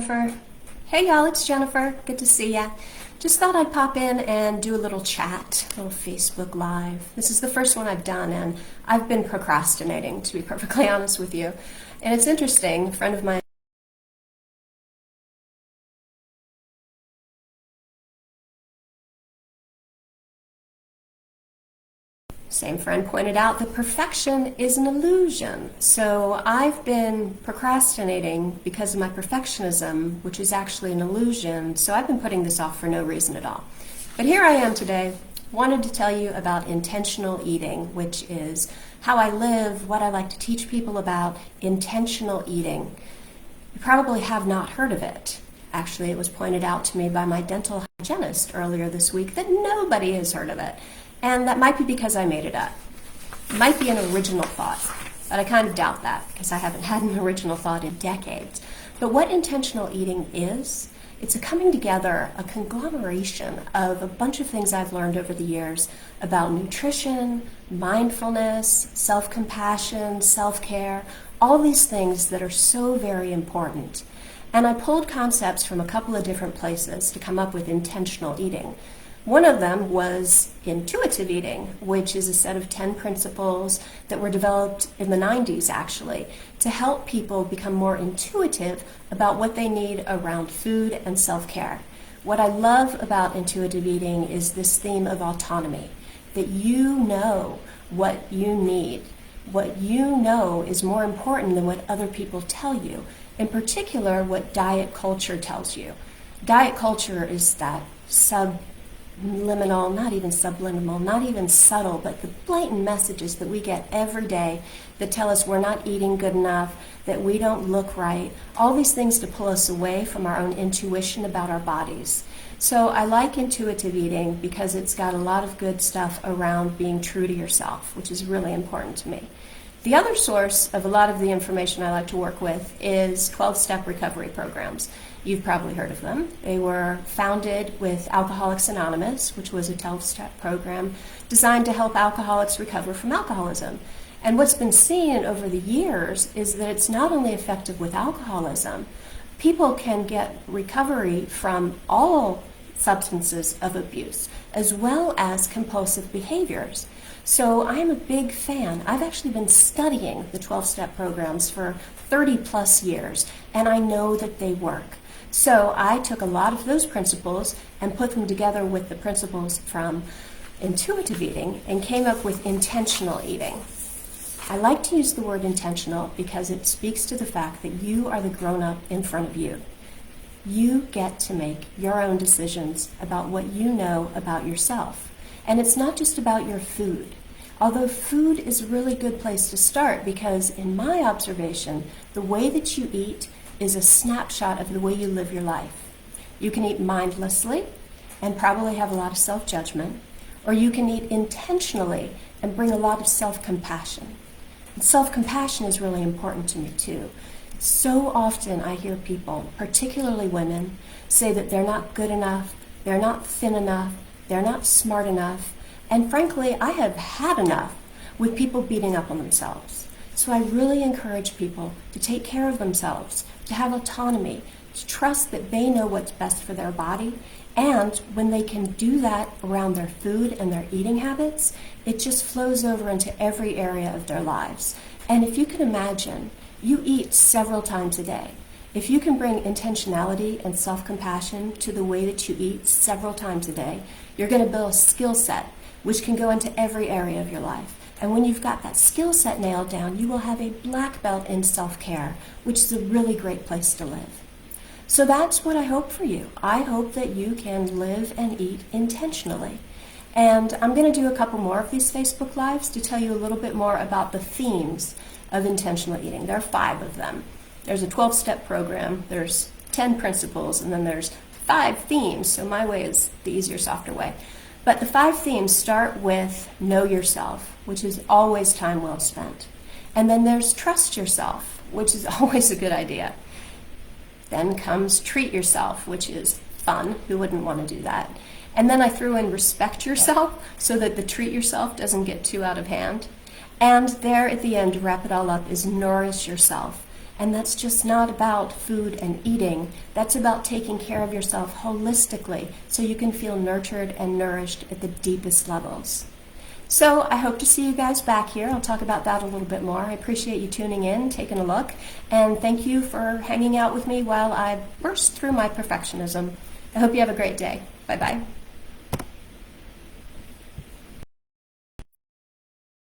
Jennifer. Hey y'all, it's Jennifer. Good to see ya. Just thought I'd pop in and do a little chat, a little Facebook Live. This is the first one I've done, and I've been procrastinating, to be perfectly honest with you. And it's interesting, a friend of mine pointed out that perfection is an illusion. So I've been procrastinating because of my perfectionism, which is actually an illusion. So I've been putting this off for no reason at all. But here I am today, wanted to tell you about intentional eating, which is how I live, what I like to teach people about intentional eating. You probably have not heard of it. Actually, it was pointed out to me by my dental hygienist earlier this week that nobody has heard of it. And that might be because I made it up. It might be an original thought, but I kind of doubt that because I haven't had an original thought in decades. But what intentional eating is, it's a coming together, a conglomeration of a bunch of things I've learned over the years about nutrition, mindfulness, self-compassion, self-care, all these things that are so very important. And I pulled concepts from a couple of different places to come up with intentional eating. One of them was intuitive eating, which is a set of 10 principles that were developed in the 90s, actually, to help people become more intuitive about what they need around food and self-care. What I love about intuitive eating is this theme of autonomy, that you know what you need. What you know is more important than what other people tell you, in particular, what diet culture tells you. Diet culture is that subliminal, not even subliminal, not even subtle, but the blatant messages that we get every day that tell us we're not eating good enough, that we don't look right, all these things to pull us away from our own intuition about our bodies. So I like intuitive eating because it's got a lot of good stuff around being true to yourself, which is really important to me. The other source of a lot of the information I like to work with is 12-step recovery programs. You've probably heard of them. They were founded with Alcoholics Anonymous, which was a 12-step program designed to help alcoholics recover from alcoholism. And what's been seen over the years is that it's not only effective with alcoholism, people can get recovery from all substances of abuse, as well as compulsive behaviors. So I'm a big fan. I've actually been studying the 12-step programs for 30 plus years, and I know that they work. So I took a lot of those principles and put them together with the principles from intuitive eating and came up with intentional eating. I like to use the word intentional because it speaks to the fact that you are the grown-up in front of you. You get to make your own decisions about what you know about yourself. And it's not just about your food. Although food is a really good place to start because in my observation, the way that you eat is a snapshot of the way you live your life. You can eat mindlessly and probably have a lot of self-judgment, or you can eat intentionally and bring a lot of self-compassion. And self-compassion is really important to me too. So often I hear people, particularly women, say that they're not good enough, they're not thin enough, they're not smart enough, and frankly, I have had enough with people beating up on themselves. So I really encourage people to take care of themselves, to have autonomy, to trust that they know what's best for their body, and when they can do that around their food and their eating habits, it just flows over into every area of their lives. And if you can imagine, you eat several times a day. If you can bring intentionality and self-compassion to the way that you eat several times a day, you're going to build a skill set which can go into every area of your life. And when you've got that skill set nailed down, you will have a black belt in self-care, which is a really great place to live. So that's what I hope for you. I hope that you can live and eat intentionally. And I'm going to do a couple more of these Facebook Lives to tell you a little bit more about the themes of intentional eating. There are 5 of them. There's a 12-step program, there's 10 principles, and then there's 5 themes. So my way is the easier, softer way. But the 5 themes start with know yourself, which is always time well spent. And then there's trust yourself, which is always a good idea. Then comes treat yourself, which is fun. Who wouldn't want to do that? And then I threw in respect yourself so that the treat yourself doesn't get too out of hand. And there at the end, to wrap it all up, is nourish yourself. And that's just not about food and eating. That's about taking care of yourself holistically so you can feel nurtured and nourished at the deepest levels. So I hope to see you guys back here. I'll talk about that a little bit more. I appreciate you tuning in, taking a look, and thank you for hanging out with me while I burst through my perfectionism. I hope you have a great day. Bye-bye.